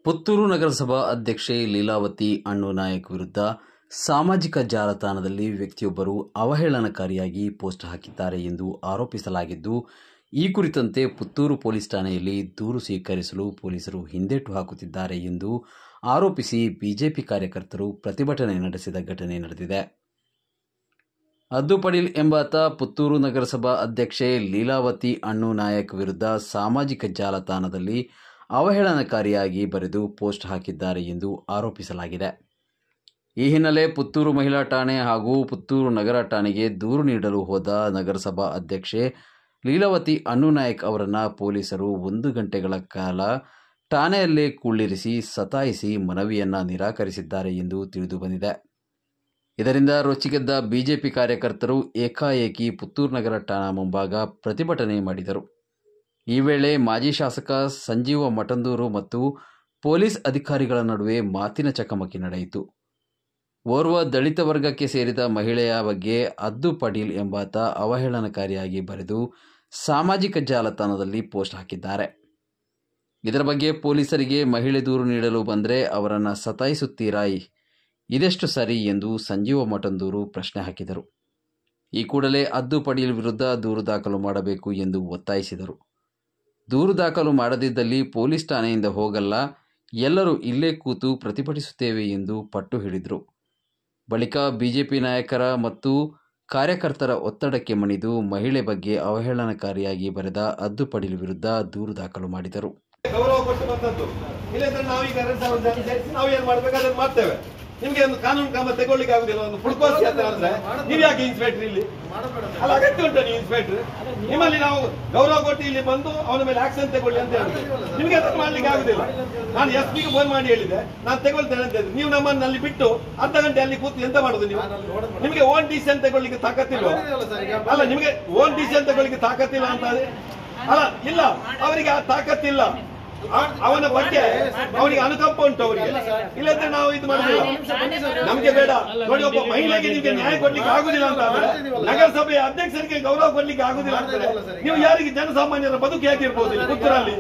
ಪುತ್ತೂರು ನಗರಸಭಾ ಅಧ್ಯಕ್ಷೆ ಲೀಲಾವತಿ ಅಣ್ಣು ನಾಯಕ್ ವಿರುದ್ಧ ಸಾಮಾಜಿಕ ಜಾಲತಾಣದಲ್ಲಿ ವ್ಯಕ್ತಿಯೊಬ್ಬರು ಅವಹೇಳನಕಾರಿಯಾಗಿ ಪೋಸ್ಟ್ ಹಾಕಿದ್ದಾರೆ ಎಂದು ಆರೋಪಿಸಲಾಗಿದ್ದು, ಈ ಕುರಿತಂತೆ ಪುತ್ತೂರು ಪೊಲೀಸ್ ಠಾಣೆಯಲ್ಲಿ ದೂರು ಸ್ವೀಕರಿಸಲು ಪೊಲೀಸರು ಹಿಂದೇಟು ಹಾಕುತ್ತಿದ್ದಾರೆ ಎಂದು ಆರೋಪಿಸಿ ಬಿಜೆಪಿ ಕಾರ್ಯಕರ್ತರು ಪ್ರತಿಭಟನೆ ನಡೆಸಿದ ಘಟನೆ ನಡೆದಿದೆ. ಅದ್ದು ಪಡೀಲ್ ಎಂಬಾತ ಪುತ್ತೂರು ನಗರಸಭಾ ಅಧ್ಯಕ್ಷೆ ಲೀಲಾವತಿ ಅಣ್ಣು ನಾಯಕ್ ವಿರುದ್ಧ ಸಾಮಾಜಿಕ ಜಾಲತಾಣದಲ್ಲಿ ಅವಹೇಳನಕಾರಿಯಾಗಿ ಬರೆದು ಪೋಸ್ಟ್ ಹಾಕಿದ್ದಾರೆ ಎಂದು ಆರೋಪಿಸಲಾಗಿದೆ. ಈ ಹಿನ್ನೆಲೆ ಪುತ್ತೂರು ಮಹಿಳಾ ಠಾಣೆ ಹಾಗೂ ಪುತ್ತೂರು ನಗರ ಠಾಣೆಗೆ ದೂರು ನೀಡಲು ಹೋದ ನಗರಸಭಾ ಅಧ್ಯಕ್ಷೆ ಲೀಲಾವತಿ ಅಣ್ಣು ನಾಯಕ್ ಅವರನ್ನು ಪೊಲೀಸರು 1 ಗಂಟೆಗಳ ಕಾಲ ಠಾಣೆಯಲ್ಲೇ ಕುಳ್ಳಿರಿಸಿ ಸತಾಯಿಸಿ ಮನವಿಯನ್ನು ನಿರಾಕರಿಸಿದ್ದಾರೆ ಎಂದು ತಿಳಿದುಬಂದಿದೆ. ಇದರಿಂದ ರೊಚ್ಚಿಗೆದ್ದ ಬಿಜೆಪಿ ಕಾರ್ಯಕರ್ತರು ಏಕಾಏಕಿ ಪುತ್ತೂರು ನಗರ ಠಾಣಾ ಮುಂಭಾಗ ಪ್ರತಿಭಟನೆ ಮಾಡಿದರು. ಈ ವೇಳೆ ಮಾಜಿ ಶಾಸಕ ಸಂಜೀವ ಮಠಂದೂರು ಮತ್ತು ಪೊಲೀಸ್ ಅಧಿಕಾರಿಗಳ ನಡುವೆ ಮಾತಿನ ಚಕಮಕಿ ನಡೆಯಿತು. ಓರ್ವ ದಲಿತ ವರ್ಗಕ್ಕೆ ಸೇರಿದ ಮಹಿಳೆಯ ಬಗ್ಗೆ ಅದ್ದು ಪಡೀಲ್ ಎಂಬಾತ ಅವಹೇಳನಕಾರಿಯಾಗಿ ಬರೆದು ಸಾಮಾಜಿಕ ಜಾಲತಾಣದಲ್ಲಿ ಪೋಸ್ಟ್ ಹಾಕಿದ್ದಾರೆ. ಇದರ ಬಗ್ಗೆ ಪೊಲೀಸರಿಗೆ ಮಹಿಳೆ ದೂರು ನೀಡಲು ಬಂದರೆ ಅವರನ್ನು ಸತಾಯಿಸುತ್ತೀರಾ, ಇದೆಷ್ಟು ಸರಿ ಎಂದು ಸಂಜೀವ ಮಠಂದೂರು ಪ್ರಶ್ನೆ ಹಾಕಿದರು. ಈ ಕೂಡಲೇ ಅದ್ದು ಪಡೀಲ್ ವಿರುದ್ಧ ದೂರು ದಾಖಲು ಮಾಡಬೇಕು ಎಂದು ಒತ್ತಾಯಿಸಿದರು. ದೂರು ದಾಖಲು ಮಾಡದಿದ್ದಲ್ಲಿ ಪೊಲೀಸ್ ಠಾಣೆಯಿಂದ ಹೋಗಲ್ಲ, ಎಲ್ಲರೂ ಇಲ್ಲೇ ಕೂತು ಪ್ರತಿಭಟಿಸುತ್ತೇವೆ ಎಂದು ಪಟ್ಟು ಹಿಡಿದರು. ಬಳಿಕ ಬಿಜೆಪಿ ನಾಯಕರ ಮತ್ತು ಕಾರ್ಯಕರ್ತರ ಒತ್ತಡಕ್ಕೆ ಮಣಿದು ಮಹಿಳೆ ಬಗ್ಗೆ ಅವಹೇಳನಕಾರಿಯಾಗಿ ಬರೆದ ಅದ್ದು ಪಡೀಲ್ ವಿರುದ್ಧ ದೂರು ದಾಖಲು ಮಾಡಿದರು. ಗೌರವ ಕೊಟ್ಟು ಬಂದದ್ದು ಇಲ್ಲಂದ್ರೆ ನಾವೀಗ 2000 ಜನ ಸೇರಿಸಿ ನಾವು ಏನ್ ಮಾಡ್ಬೇಕಾದ್ರೆ ಮಾಡ್ತೇವೆ. ನಿಮ್ಗೆ ಒಂದು ಕಾನೂನು ಕ್ರಮ ತಗೊಳ್ಳಿಕ್ಕೆ ಆಗುದಿಲ್ಲ. ಒಂದು ಫುಡ್ಕೋಸ್ ಅಂದ್ರೆ ನೀವ್ ಯಾಕೆ ಇನ್ಸ್ಪೆಕ್ಟರ್ ಇಲ್ಲಿ ಅಲ್ಲ, ಅಗತ್ಯ ಉಂಟು ನೀವು ಇನ್ಸ್ಪೆಕ್ಟರ್? ನಿಮ್ಮಲ್ಲಿ ನಾವು ಗೌರವ ಕೊಟ್ಟು ಇಲ್ಲಿ ಬಂದು ಅವನ ಮೇಲೆ ಆಕ್ಷನ್ ತಗೊಳ್ಳಿ ಅಂತ ಹೇಳಿದ್ರೆ ನಿಮ್ಗೆ ಅದನ್ನು ಮಾಡ್ಲಿಕ್ಕೆ ಆಗುದಿಲ್ಲ. ನಾನು SP ಗೆ ಫೋನ್ ಮಾಡಿ ಹೇಳಿದೆ, ನಾನು ತಗೊಳ್ತೇನೆ ಅಂತ ಹೇಳಿದ್ರೆ ನೀವು ನಮ್ಮನ್ನು ಅಲ್ಲಿ ಬಿಟ್ಟು ಅರ್ಧ ಗಂಟೆ ಅಲ್ಲಿ ಕೂತು ಎಂತ ಮಾಡುದು? ನೀವು ನಿಮಗೆ ಓನ್ ಡಿಸಿಷನ್ ತಗೊಳ್ಳಿಕ್ಕೆ ತಾಕತ್ತಿಲ್ವ? ಅಲ್ಲ, ನಿಮಗೆ ಓನ್ ಡಿಸಿಷನ್ ತಗೊಳ್ಳಿಕ್ಕೆ ತಾಕತ್ತಿಲ್ಲ ಅಂತ ಅಲ್ಲ, ಇಲ್ಲ, ಅವರಿಗೆ ಆ ತಾಕತ್ತಿಲ್ಲ. ಅವನ ಬಗ್ಗೆ ಅವನಿಗೆ ಅನುಕಂಪ ಉಂಟು ಅವರಿಗೆ. ಇಲ್ಲಂದ್ರೆ ನಾವು ಇದು ಮಾಡುದಿಲ್ಲ, ನಮ್ಗೆ ಬೇಡ. ನೋಡಿ, ಒಬ್ಬ ಮಹಿಳೆಗೆ ನಿಮ್ಗೆ ನ್ಯಾಯ ಕೊಡ್ಲಿಕ್ಕೆ ಆಗುದಿಲ್ಲ ಅಂತ ಅಂದ್ರೆ, ನಗರಸಭೆಯ ಅಧ್ಯಕ್ಷರಿಗೆ ಗೌರವ ಕೊಡ್ಲಿಕ್ಕೆ ಆಗುದಿಲ್ಲ ಅಂದ್ರೆ ನೀವು ಯಾರಿಗೆ ಜನಸಾಮಾನ್ಯರ ಬದುಕು ಹೇಗಿರ್ಬೋದು ಪುತ್ತೂರಲ್ಲಿ?